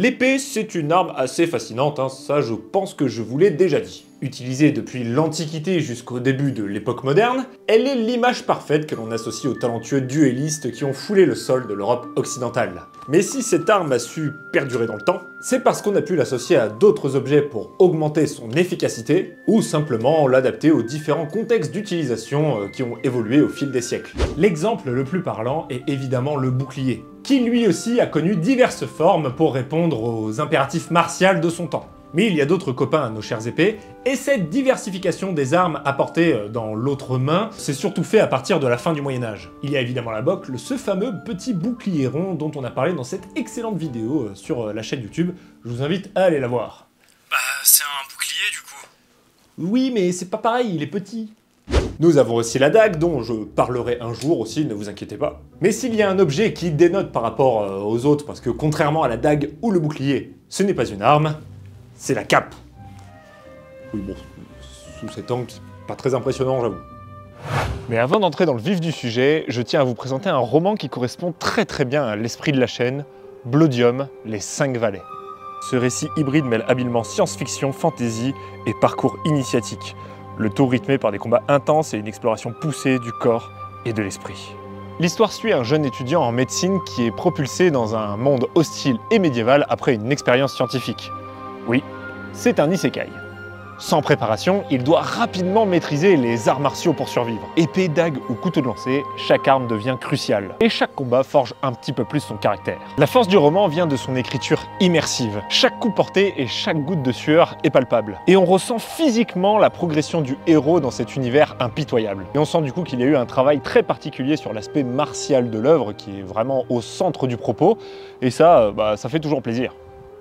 L'épée, c'est une arme assez fascinante, hein, ça je pense que je vous l'ai déjà dit. Utilisée depuis l'Antiquité jusqu'au début de l'époque moderne, elle est l'image parfaite que l'on associe aux talentueux duellistes qui ont foulé le sol de l'Europe occidentale. Mais si cette arme a su perdurer dans le temps, c'est parce qu'on a pu l'associer à d'autres objets pour augmenter son efficacité, ou simplement l'adapter aux différents contextes d'utilisation qui ont évolué au fil des siècles. L'exemple le plus parlant est évidemment le bouclier, qui lui aussi a connu diverses formes pour répondre aux impératifs martiaux de son temps. Mais il y a d'autres copains à nos chères épées, et cette diversification des armes apportées dans l'autre main s'est surtout fait à partir de la fin du Moyen-Âge. Il y a évidemment la bocle, ce fameux petit bouclier rond dont on a parlé dans cette excellente vidéo sur la chaîne YouTube, je vous invite à aller la voir. Bah, c'est un bouclier du coup. Oui, mais c'est pas pareil, il est petit. Nous avons aussi la dague, dont je parlerai un jour aussi, ne vous inquiétez pas. Mais s'il y a un objet qui dénote par rapport aux autres, parce que contrairement à la dague ou le bouclier, ce n'est pas une arme, c'est la cape. Oui bon, sous cet angle, c'est pas très impressionnant j'avoue. Mais avant d'entrer dans le vif du sujet, je tiens à vous présenter un roman qui correspond très bien à l'esprit de la chaîne, Blodium, les 5 Valets. Ce récit hybride mêle habilement science-fiction, fantasy et parcours initiatique, le tout rythmé par des combats intenses et une exploration poussée du corps et de l'esprit. L'histoire suit un jeune étudiant en médecine qui est propulsé dans un monde hostile et médiéval après une expérience scientifique. Oui, c'est un isekai. Sans préparation, il doit rapidement maîtriser les arts martiaux pour survivre. Épée, dague ou couteau de lancer, chaque arme devient cruciale. Et chaque combat forge un petit peu plus son caractère. La force du roman vient de son écriture immersive. Chaque coup porté et chaque goutte de sueur est palpable. Et on ressent physiquement la progression du héros dans cet univers impitoyable. Et on sent du coup qu'il y a eu un travail très particulier sur l'aspect martial de l'œuvre qui est vraiment au centre du propos. Et ça, ça fait toujours plaisir.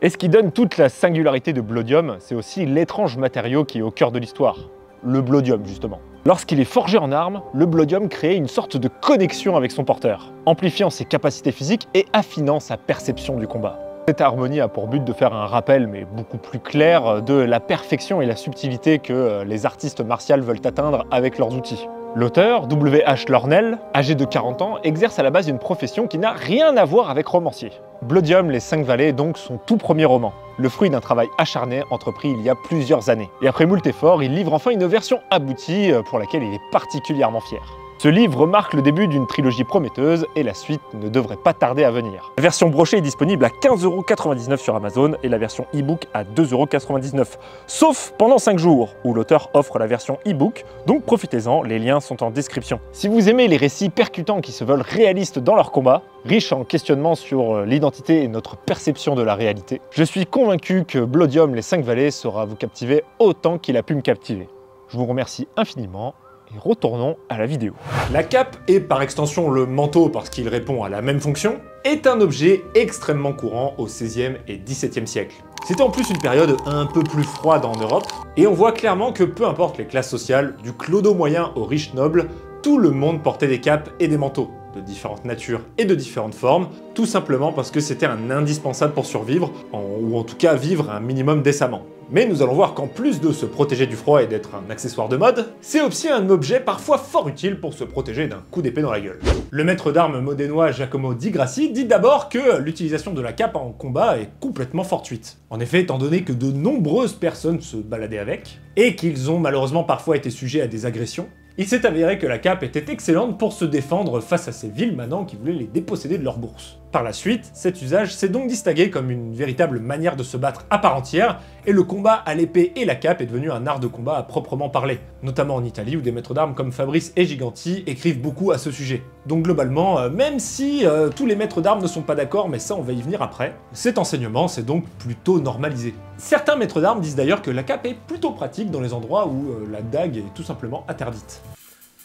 Et ce qui donne toute la singularité de Blodium, c'est aussi l'étrange matériau qui est au cœur de l'histoire. Le Blodium, justement. Lorsqu'il est forgé en arme, le Blodium crée une sorte de connexion avec son porteur, amplifiant ses capacités physiques et affinant sa perception du combat. Cette harmonie a pour but de faire un rappel, mais beaucoup plus clair, de la perfection et la subtilité que les artistes martiaux veulent atteindre avec leurs outils. L'auteur, W.H. Lornell, âgé de 40 ans, exerce à la base une profession qui n'a rien à voir avec romancier. Blodium, les 5 Valets est donc son tout premier roman, le fruit d'un travail acharné entrepris il y a plusieurs années. Et après moult efforts, il livre enfin une version aboutie pour laquelle il est particulièrement fier. Ce livre marque le début d'une trilogie prometteuse et la suite ne devrait pas tarder à venir. La version brochée est disponible à 15,99 € sur Amazon et la version e-book à 2,99 €, sauf pendant 5 jours où l'auteur offre la version e-book, donc profitez-en, les liens sont en description. Si vous aimez les récits percutants qui se veulent réalistes dans leur combat, riches en questionnements sur l'identité et notre perception de la réalité, je suis convaincu que Blodium, les 5 Valets saura vous captiver autant qu'il a pu me captiver. Je vous remercie infiniment. Et retournons à la vidéo. La cape, et par extension le manteau parce qu'il répond à la même fonction, est un objet extrêmement courant au XVIe et XVIIe siècle. C'était en plus une période un peu plus froide en Europe, et on voit clairement que peu importe les classes sociales, du clodo moyen aux riches nobles, tout le monde portait des capes et des manteaux, de différentes natures et de différentes formes, tout simplement parce que c'était un indispensable pour survivre, ou en tout cas vivre un minimum décemment. Mais nous allons voir qu'en plus de se protéger du froid et d'être un accessoire de mode, c'est aussi un objet parfois fort utile pour se protéger d'un coup d'épée dans la gueule. Le maître d'armes modénois Giacomo di Grassi dit d'abord que l'utilisation de la cape en combat est complètement fortuite. En effet, étant donné que de nombreuses personnes se baladaient avec, et qu'ils ont malheureusement parfois été sujets à des agressions, il s'est avéré que la cape était excellente pour se défendre face à ces vils manants qui voulaient les déposséder de leur bourse. Par la suite, cet usage s'est donc distingué comme une véritable manière de se battre à part entière, et le combat à l'épée et la cape est devenu un art de combat à proprement parler, notamment en Italie où des maîtres d'armes comme Fabrice et Giganti écrivent beaucoup à ce sujet. Donc globalement, même si tous les maîtres d'armes ne sont pas d'accord, mais ça on va y venir après, cet enseignement s'est donc plutôt normalisé. Certains maîtres d'armes disent d'ailleurs que la cape est plutôt pratique dans les endroits où la dague est tout simplement interdite.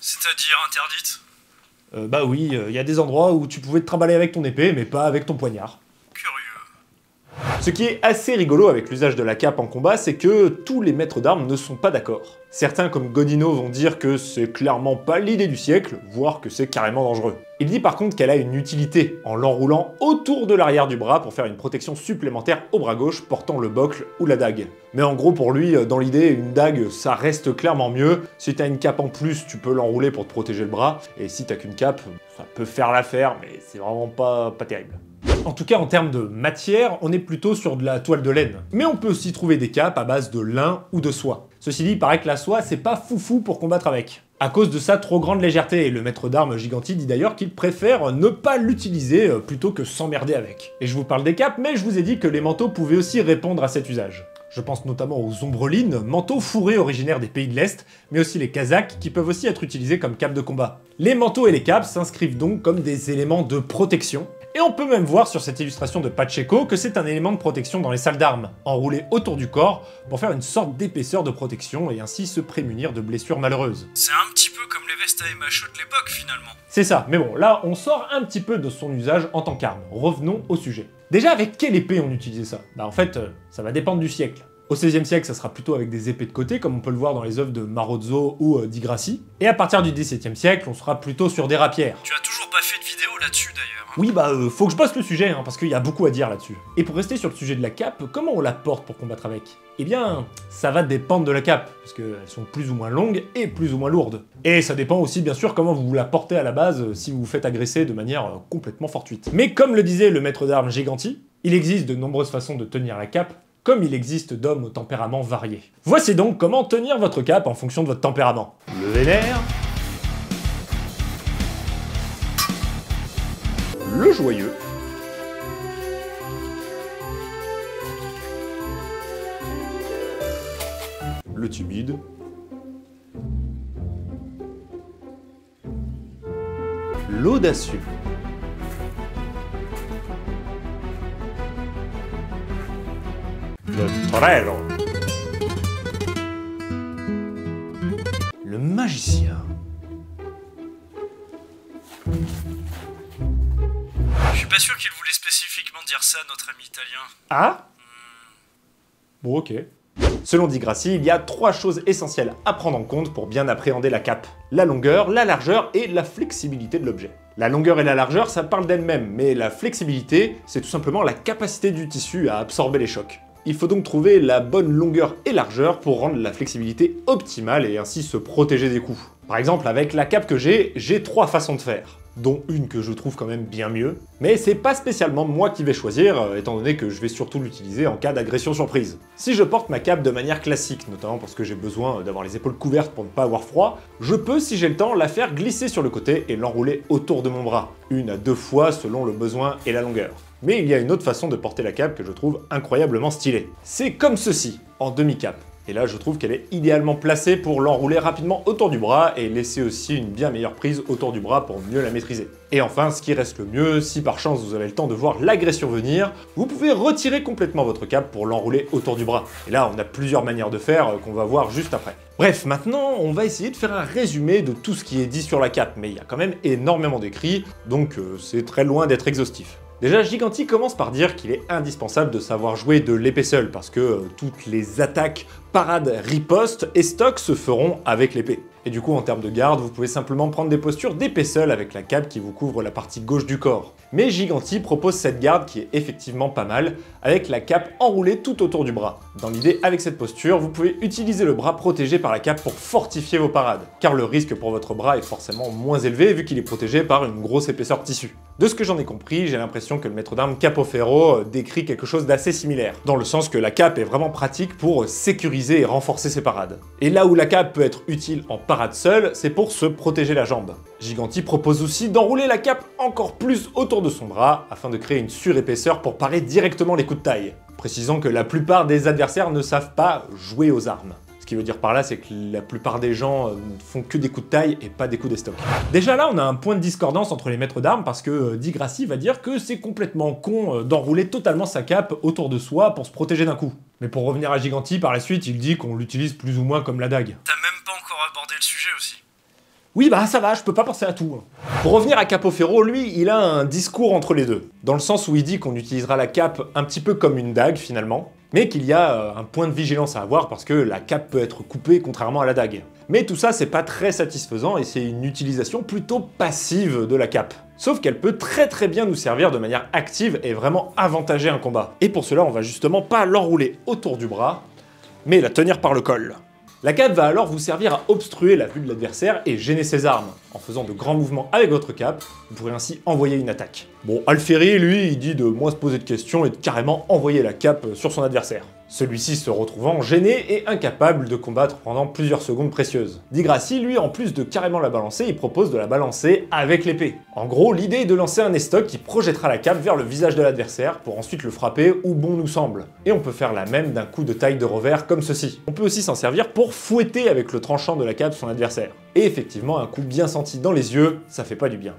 C'est-à-dire interdite? Bah oui, il y a des endroits où tu pouvais te trimballer avec ton épée, mais pas avec ton poignard. Curieux. Ce qui est assez rigolo avec l'usage de la cape en combat, c'est que tous les maîtres d'armes ne sont pas d'accord. Certains comme Godino vont dire que c'est clairement pas l'idée du siècle, voire que c'est carrément dangereux. Il dit par contre qu'elle a une utilité, en l'enroulant autour de l'arrière du bras pour faire une protection supplémentaire au bras gauche portant le bocle ou la dague. Mais en gros pour lui, dans l'idée, une dague ça reste clairement mieux. Si t'as une cape en plus, tu peux l'enrouler pour te protéger le bras, et si t'as qu'une cape, ça peut faire l'affaire, mais c'est vraiment pas terrible. En tout cas, en termes de matière, on est plutôt sur de la toile de laine. Mais on peut aussi trouver des capes à base de lin ou de soie. Ceci dit, il paraît que la soie, c'est pas foufou pour combattre avec, à cause de sa trop grande légèreté, et le maître d'armes Giganti dit d'ailleurs qu'il préfère ne pas l'utiliser plutôt que s'emmerder avec. Et je vous parle des capes, mais je vous ai dit que les manteaux pouvaient aussi répondre à cet usage. Je pense notamment aux ombrelines, manteaux fourrés originaires des pays de l'Est, mais aussi les kazakhs qui peuvent aussi être utilisés comme capes de combat. Les manteaux et les capes s'inscrivent donc comme des éléments de protection, et on peut même voir sur cette illustration de Pacheco que c'est un élément de protection dans les salles d'armes, enroulé autour du corps pour faire une sorte d'épaisseur de protection et ainsi se prémunir de blessures malheureuses. C'est un petit peu comme les vestes à MHE de l'époque finalement. C'est ça, mais bon, là on sort un petit peu de son usage en tant qu'arme. Revenons au sujet. Déjà, avec quelle épée on utilisait ça? Bah en fait, ça va dépendre du siècle. Au XVIe siècle, ça sera plutôt avec des épées de côté, comme on peut le voir dans les œuvres de Marozzo ou di Grassi. Et à partir du XVIIe siècle, on sera plutôt sur des rapières. Tu as toujours pas fait de vidéo là-dessus d'ailleurs. Oui, bah faut que je bosse le sujet, hein, parce qu'il y a beaucoup à dire là-dessus. Et pour rester sur le sujet de la cape, comment on la porte pour combattre avec? Eh bien, ça va dépendre de la cape, parce qu'elles sont plus ou moins longues et plus ou moins lourdes. Et ça dépend aussi, bien sûr, comment vous la portez à la base si vous vous faites agresser de manière complètement fortuite. Mais comme le disait le maître d'armes Giganti, il existe de nombreuses façons de tenir la cape, comme il existe d'hommes au tempérament varié. Voici donc comment tenir votre cape en fonction de votre tempérament. Le vénère, le joyeux, le timide, l'audacieux, le torero, le magicien, Je suis pas sûr qu'il voulait spécifiquement dire ça, notre ami italien. ah bon, ok. Selon di Grassi, il y a 3 choses essentielles à prendre en compte pour bien appréhender la cape. La longueur, la largeur et la flexibilité de l'objet. La longueur et la largeur, ça parle d'elle-même, mais la flexibilité, c'est tout simplement la capacité du tissu à absorber les chocs. Il faut donc trouver la bonne longueur et largeur pour rendre la flexibilité optimale et ainsi se protéger des coups. Par exemple, avec la cape que j'ai 3 façons de faire, dont une que je trouve quand même bien mieux, mais c'est pas spécialement moi qui vais choisir, étant donné que je vais surtout l'utiliser en cas d'agression surprise. Si je porte ma cape de manière classique, notamment parce que j'ai besoin d'avoir les épaules couvertes pour ne pas avoir froid, je peux, si j'ai le temps, la faire glisser sur le côté et l'enrouler autour de mon bras, 1 à 2 fois selon le besoin et la longueur. Mais il y a une autre façon de porter la cape que je trouve incroyablement stylée. C'est comme ceci, en demi-cape. Et là, je trouve qu'elle est idéalement placée pour l'enrouler rapidement autour du bras et laisser aussi une bien meilleure prise autour du bras pour mieux la maîtriser. Et enfin, ce qui reste le mieux, si par chance vous avez le temps de voir l'agression venir, vous pouvez retirer complètement votre cape pour l'enrouler autour du bras. Et là, on a plusieurs manières de faire qu'on va voir juste après. Bref, maintenant, on va essayer de faire un résumé de tout ce qui est dit sur la cape, mais il y a quand même énormément d'écrits, donc c'est très loin d'être exhaustif. Déjà, Giganti commence par dire qu'il est indispensable de savoir jouer de l'épée seule, parce que toutes les attaques, parades, ripostes et stocks se feront avec l'épée. Et du coup, en termes de garde, vous pouvez simplement prendre des postures d'épée seule avec la cape qui vous couvre la partie gauche du corps. Mais Giganti propose cette garde qui est effectivement pas mal, avec la cape enroulée tout autour du bras. Dans l'idée, avec cette posture, vous pouvez utiliser le bras protégé par la cape pour fortifier vos parades, car le risque pour votre bras est forcément moins élevé vu qu'il est protégé par une grosse épaisseur de tissu. De ce que j'en ai compris, j'ai l'impression que le maître d'armes Capoferro décrit quelque chose d'assez similaire, dans le sens que la cape est vraiment pratique pour sécuriser et renforcer ses parades. Et là où la cape peut être utile en parade seule, c'est pour se protéger la jambe. Giganti propose aussi d'enrouler la cape encore plus autour de son bras, afin de créer une surépaisseur pour parer directement les coups de taille. Précisant que la plupart des adversaires ne savent pas jouer aux armes. Ce qui veut dire par là, c'est que la plupart des gens ne font que des coups de taille et pas des coups d'estoc. Déjà là, on a un point de discordance entre les maîtres d'armes parce que di Grassi va dire que c'est complètement con d'enrouler totalement sa cape autour de soi pour se protéger d'un coup. Mais pour revenir à Giganti, par la suite, il dit qu'on l'utilise plus ou moins comme la dague. T'as même pas encore abordé le sujet aussi. Oui, bah ça va, je peux pas penser à tout. Pour revenir à Capoferro, lui, il a un discours entre les deux. Dans le sens où il dit qu'on utilisera la cape un petit peu comme une dague, finalement, mais qu'il y a un point de vigilance à avoir parce que la cape peut être coupée contrairement à la dague. Mais tout ça, c'est pas très satisfaisant et c'est une utilisation plutôt passive de la cape. Sauf qu'elle peut très bien nous servir de manière active et vraiment avantager un combat. Et pour cela, on va justement pas l'enrouler autour du bras, mais la tenir par le col. La cape va alors vous servir à obstruer la vue de l'adversaire et gêner ses armes. En faisant de grands mouvements avec votre cape, vous pourrez ainsi envoyer une attaque. Bon, Alferi, lui, il dit de moins se poser de questions et de carrément envoyer la cape sur son adversaire. Celui-ci se retrouvant gêné et incapable de combattre pendant plusieurs secondes précieuses. Di Grassi, lui, en plus de carrément la balancer, il propose de la balancer avec l'épée. En gros, l'idée est de lancer un estoc qui projettera la cape vers le visage de l'adversaire pour ensuite le frapper où bon nous semble. Et on peut faire la même d'un coup de taille de revers comme ceci. On peut aussi s'en servir pour fouetter avec le tranchant de la cape son adversaire. Et effectivement, un coup bien senti dans les yeux, ça fait pas du bien.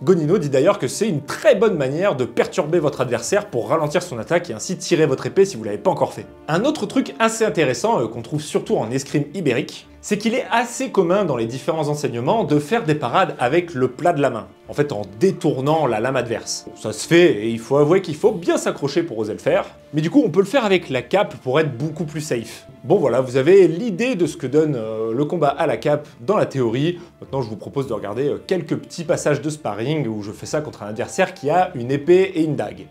Gonino dit d'ailleurs que c'est une très bonne manière de perturber votre adversaire pour ralentir son attaque et ainsi tirer votre épée si vous l'avez pas encore fait. Un autre truc assez intéressant qu'on trouve surtout en escrime ibérique, c'est qu'il est assez commun dans les différents enseignements de faire des parades avec le plat de la main, en fait en détournant la lame adverse. Bon, ça se fait et il faut avouer qu'il faut bien s'accrocher pour oser le faire, mais du coup on peut le faire avec la cape pour être beaucoup plus safe. Bon voilà, vous avez l'idée de ce que donne le combat à la cape dans la théorie. Maintenant je vous propose de regarder quelques petits passages de sparring où je fais ça contre un adversaire qui a une épée et une dague.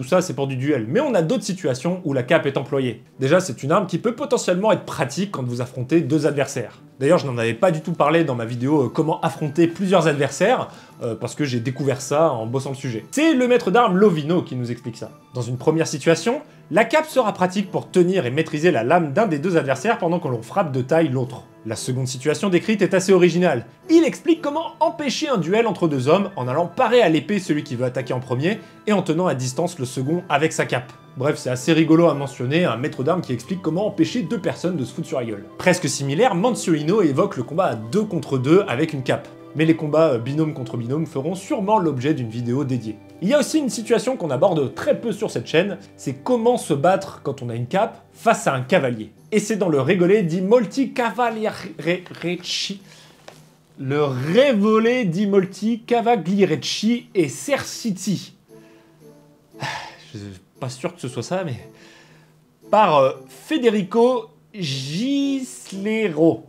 Ça c'est pour du duel, mais on a d'autres situations où la cape est employée. Déjà, c'est une arme qui peut potentiellement être pratique quand vous affrontez deux adversaires. D'ailleurs, je n'en avais pas du tout parlé dans ma vidéo comment affronter plusieurs adversaires, parce que j'ai découvert ça en bossant le sujet. C'est le maître d'armes Lovino qui nous explique ça. Dans une première situation, la cape sera pratique pour tenir et maîtriser la lame d'un des deux adversaires pendant que l'on frappe de taille l'autre. La seconde situation décrite est assez originale. Il explique comment empêcher un duel entre deux hommes en allant parer à l'épée celui qui veut attaquer en premier et en tenant à distance le second avec sa cape. Bref, c'est assez rigolo à mentionner, un maître d'armes qui explique comment empêcher deux personnes de se foutre sur la gueule. Presque similaire, Mancionino évoque le combat à 2 contre 2 avec une cape. Mais les combats binôme contre binôme feront sûrement l'objet d'une vidéo dédiée. Il y a aussi une situation qu'on aborde très peu sur cette chaîne, c'est comment se battre quand on a une cape face à un cavalier. Et c'est dans le Regole di Molti Cavalierici. Le Regole di Molti Cavalierici et Cersiti. Je suis pas sûr que ce soit ça, mais... Par Federico Gisliero.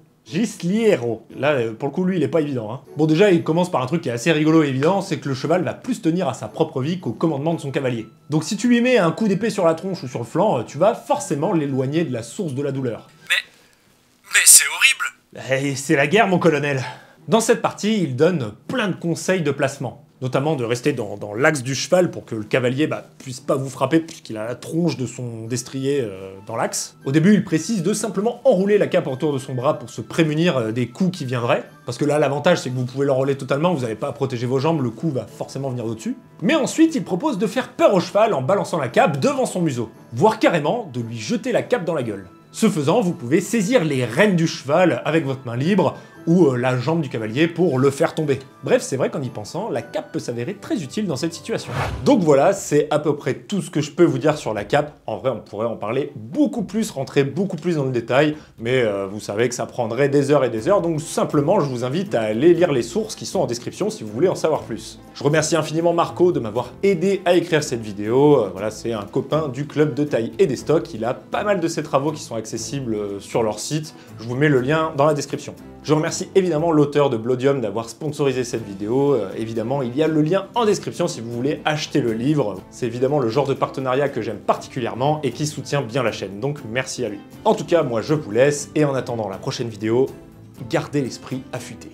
Là, pour le coup, lui, il est pas évident. Hein. Bon, déjà, il commence par un truc qui est assez rigolo et évident, c'est que le cheval va plus tenir à sa propre vie qu'au commandement de son cavalier. Donc si tu lui mets un coup d'épée sur la tronche ou sur le flanc, tu vas forcément l'éloigner de la source de la douleur. Mais c'est horrible! C'est la guerre, mon colonel. Dans cette partie, il donne plein de conseils de placement. Notamment de rester dans l'axe du cheval pour que le cavalier puisse pas vous frapper puisqu'il a la tronche de son destrier dans l'axe. Au début, il précise de simplement enrouler la cape autour de son bras pour se prémunir des coups qui viendraient. Parce que là, l'avantage, c'est que vous pouvez l'enrouler totalement, vous n'avez pas à protéger vos jambes, le coup va forcément venir au-dessus. Mais ensuite, il propose de faire peur au cheval en balançant la cape devant son museau, voire carrément de lui jeter la cape dans la gueule. Ce faisant, vous pouvez saisir les rênes du cheval avec votre main libre, ou la jambe du cavalier pour le faire tomber. Bref, c'est vrai qu'en y pensant, la cape peut s'avérer très utile dans cette situation. Donc voilà, c'est à peu près tout ce que je peux vous dire sur la cape. En vrai, on pourrait en parler beaucoup plus, rentrer beaucoup plus dans le détail, mais vous savez que ça prendrait des heures et des heures, donc simplement, je vous invite à aller lire les sources qui sont en description si vous voulez en savoir plus. Je remercie infiniment Marco de m'avoir aidé à écrire cette vidéo. Voilà, c'est un copain du club de taille et des stocks. Il a pas mal de ses travaux qui sont accessibles sur leur site. Je vous mets le lien dans la description. Je remercie évidemment l'auteur de Bloodium d'avoir sponsorisé cette vidéo. Évidemment, il y a le lien en description si vous voulez acheter le livre. C'est évidemment le genre de partenariat que j'aime particulièrement et qui soutient bien la chaîne, donc merci à lui. En tout cas, moi je vous laisse et en attendant la prochaine vidéo, gardez l'esprit affûté.